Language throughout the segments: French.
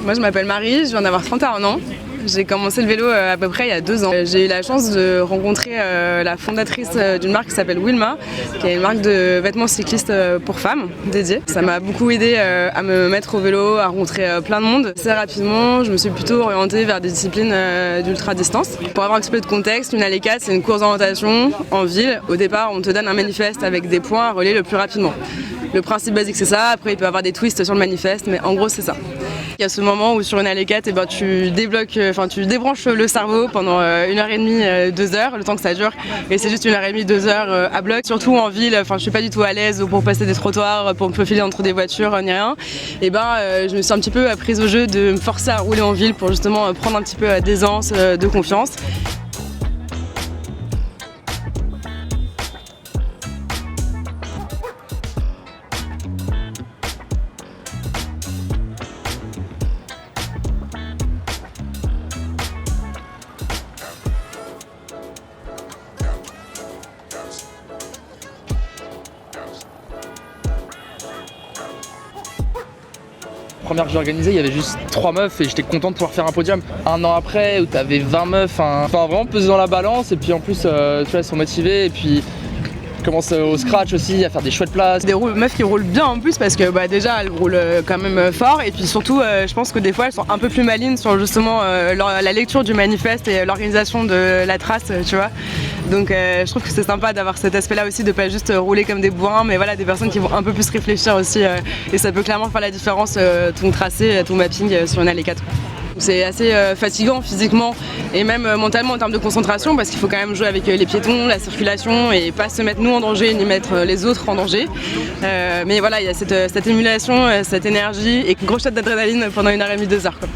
Moi je m'appelle Marie, je viens d'avoir 31 ans. J'ai commencé le vélo à peu près il y a 2 ans. J'ai eu la chance de rencontrer la fondatrice d'une marque qui s'appelle Wilma, qui est une marque de vêtements cyclistes pour femmes dédiée. Ça m'a beaucoup aidé à me mettre au vélo, à rencontrer plein de monde. Assez rapidement, je me suis plutôt orientée vers des disciplines d'ultra-distance. Pour avoir un petit peu de contexte, une Allez 4, c'est une course d'orientation en ville. Au départ, on te donne un manifeste avec des points à relayer le plus rapidement. Le principe basique c'est ça, après il peut y avoir des twists sur le manifeste, mais en gros c'est ça. Il y a ce moment où sur une Allée 4, tu débranches le cerveau pendant 1h30, 2 heures, le temps que ça dure, et c'est juste 1h30, 2 heures à bloc, surtout en ville. Je suis pas du tout à l'aise pour passer des trottoirs, pour me faufiler entre des voitures, ni rien. Et je me suis un petit peu prise au jeu de me forcer à rouler en ville pour justement prendre un petit peu d'aisance, de confiance. Première que j'ai organisée, il y avait juste 3 meufs et j'étais content de pouvoir faire un podium. Un an après, où t'avais 20 meufs, vraiment pesé dans la balance, et puis en plus, tu vois, elles sont motivées, et puis commence au scratch aussi, à faire des chouettes places. Des meufs qui roulent bien en plus parce que déjà elles roulent quand même fort, et puis surtout je pense que des fois elles sont un peu plus malines sur justement la lecture du manifeste et l'organisation de la trace, tu vois. Donc je trouve que c'est sympa d'avoir cet aspect là aussi, de pas juste rouler comme des bourrins, mais voilà, des personnes qui vont un peu plus réfléchir aussi, et ça peut clairement faire la différence, ton tracé, ton mapping sur une Allée 4. C'est assez fatigant physiquement et même mentalement en termes de concentration, parce qu'il faut quand même jouer avec les piétons, la circulation, et pas se mettre nous en danger ni mettre les autres en danger. Mais voilà, il y a cette émulation, cette énergie et une grosse shot d'adrénaline pendant 1h30, 2 heures, quoi.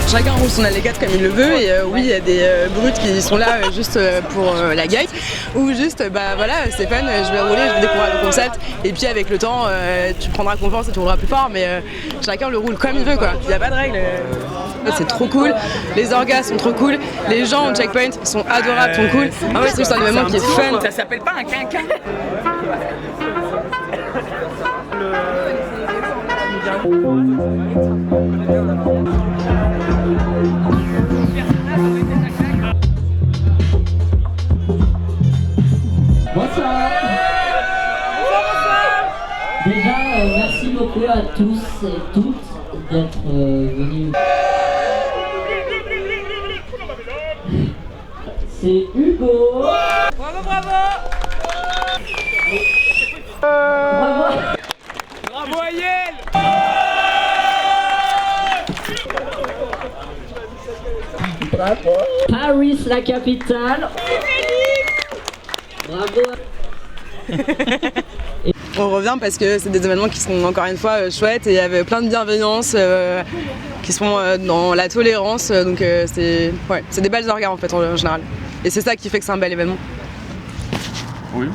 Chacun roule son Allée 4 comme il le veut, et oui, il y a des brutes qui sont là juste pour la gueule, ou juste voilà, c'est fun, je vais rouler, je vais découvrir le concept, et puis avec le temps tu prendras confiance et tu rouleras plus fort, mais chacun le roule comme il veut, quoi. Il n'y a pas de règle. C'est trop cool, les orgas sont trop cool, les gens au checkpoint sont adorables, sont cool. En fait, c'est juste un événement qui est fun. Ça s'appelle pas un quinquin. Bonsoir. Déjà, merci beaucoup à tous et toutes d'être venus. c'est Hugo. Bravo, bravo. Bravo. Bravo Ayel. Bravo. Paris, la capitale. Bravo. On revient parce que c'est des événements qui sont encore une fois chouettes et il y avait plein de bienveillance qui sont dans la tolérance. Donc c'est des belles orgas en fait en général. Et c'est ça qui fait que c'est un bel événement. Oui.